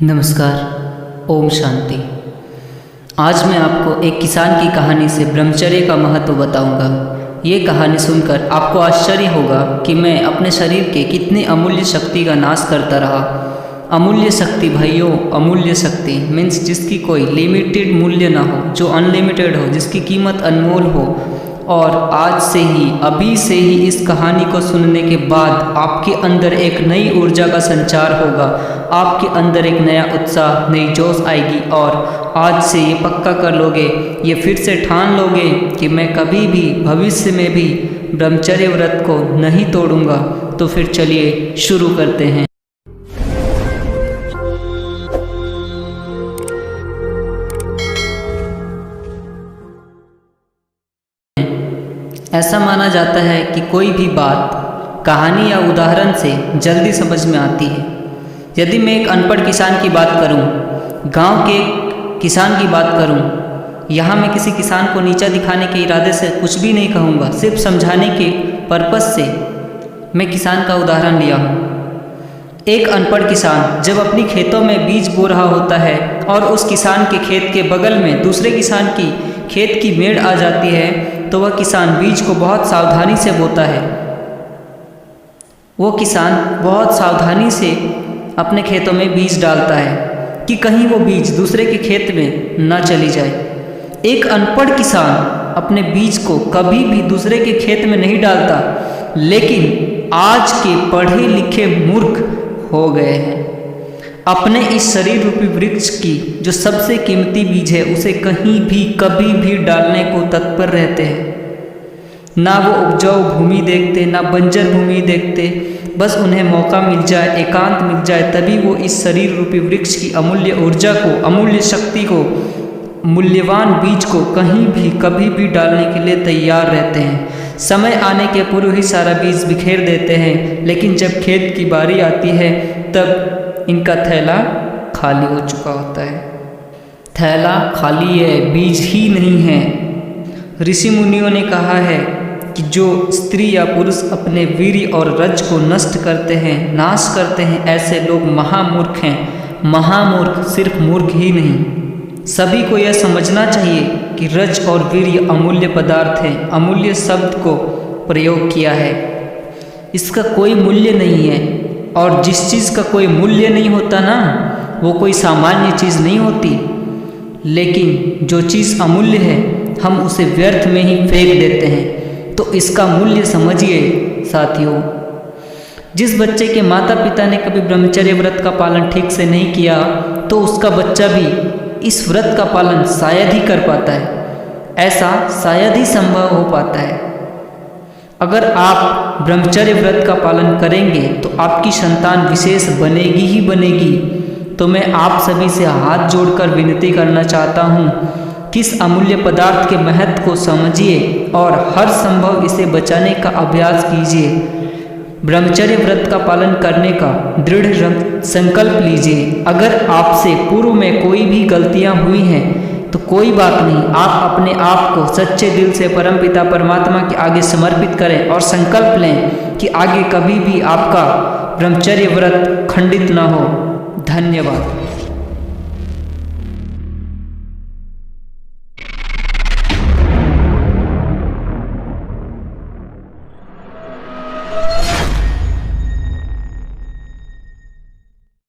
नमस्कार, ओम शांति। आज मैं आपको एक किसान की कहानी से ब्रह्मचर्य का महत्व बताऊंगा। ये कहानी सुनकर आपको आश्चर्य होगा कि मैं अपने शरीर के कितने अमूल्य शक्ति का नाश करता रहा। अमूल्य शक्ति भाइयों, अमूल्य शक्ति मीन्स जिसकी कोई लिमिटेड मूल्य ना हो, जो अनलिमिटेड हो, जिसकी कीमत अनमोल हो। और आज से ही, अभी से ही इस कहानी को सुनने के बाद आपके अंदर एक नई ऊर्जा का संचार होगा, आपके अंदर एक नया उत्साह, नई जोश आएगी और आज से ये पक्का कर लोगे, ये फिर से ठान लोगे कि मैं कभी भी भविष्य में भी ब्रह्मचर्य व्रत को नहीं तोड़ूंगा। तो फिर चलिए शुरू करते हैं। ऐसा माना जाता है कि कोई भी बात कहानी या उदाहरण से जल्दी समझ में आती है। यदि मैं एक अनपढ़ किसान की बात करूं, गांव के किसान की बात करूं, यहाँ मैं किसी किसान को नीचा दिखाने के इरादे से कुछ भी नहीं कहूँगा, सिर्फ समझाने के पर्पस से मैं किसान का उदाहरण लिया हूँ। एक अनपढ़ किसान जब अपनी खेतों में बीज बो रहा होता है और उस किसान के खेत के बगल में दूसरे किसान की खेत की मेड़ आ जाती है, तो वह किसान बीज को बहुत सावधानी से बोता है। वो किसान बहुत सावधानी से अपने खेतों में बीज डालता है कि कहीं वो बीज दूसरे के खेत में न चली जाए। एक अनपढ़ किसान अपने बीज को कभी भी दूसरे के खेत में नहीं डालता, लेकिन आज के पढ़े लिखे मूर्ख हो गए हैं। अपने इस शरीर रूपी वृक्ष की जो सबसे कीमती बीज है, उसे कहीं भी कभी भी डालने को तत्पर रहते हैं। ना वो उपजाऊ भूमि देखते, ना बंजर भूमि देखते, बस उन्हें मौका मिल जाए, एकांत मिल जाए, तभी वो इस शरीर रूपी वृक्ष की अमूल्य ऊर्जा को, अमूल्य शक्ति को, मूल्यवान बीज को कहीं भी कभी भी डालने के लिए तैयार रहते हैं। समय आने के पूर्व ही सारा बीज बिखेर देते हैं, लेकिन जब खेत की बारी आती है तब इनका थैला खाली हो चुका होता है। थैला खाली है, बीज ही नहीं है। ऋषि मुनियों ने कहा है कि जो स्त्री या पुरुष अपने वीर्य और रज को नष्ट करते हैं, नाश करते हैं, ऐसे लोग महामूर्ख हैं। महामूर्ख सिर्फ मूर्ख ही नहीं, सभी को यह समझना चाहिए कि रज और वीर्य अमूल्य पदार्थ हैं। अमूल्य शब्द को प्रयोग किया है, इसका कोई मूल्य नहीं है। और जिस चीज़ का कोई मूल्य नहीं होता ना, वो कोई सामान्य चीज़ नहीं होती। लेकिन जो चीज़ अमूल्य है, हम उसे व्यर्थ में ही फेंक देते हैं। तो इसका मूल्य समझिए साथियों। जिस बच्चे के माता पिता ने कभी ब्रह्मचर्य व्रत का पालन ठीक से नहीं किया, तो उसका बच्चा भी इस व्रत का पालन शायद ही कर पाता है। ऐसा शायद ही संभव हो पाता है। अगर आप ब्रह्मचर्य व्रत का पालन करेंगे तो आपकी संतान विशेष बनेगी ही बनेगी। तो मैं आप सभी से हाथ जोड़कर विनती करना चाहता हूँ कि इस अमूल्य पदार्थ के महत्व को समझिए और हर संभव इसे बचाने का अभ्यास कीजिए। ब्रह्मचर्य व्रत का पालन करने का दृढ़ संकल्प लीजिए। अगर आपसे पूर्व में कोई भी गलतियाँ हुई हैं तो कोई बात नहीं, आप अपने आप को सच्चे दिल से परमपिता परमात्मा के आगे समर्पित करें और संकल्प लें कि आगे कभी भी आपका ब्रह्मचर्य व्रत खंडित न हो। धन्यवाद।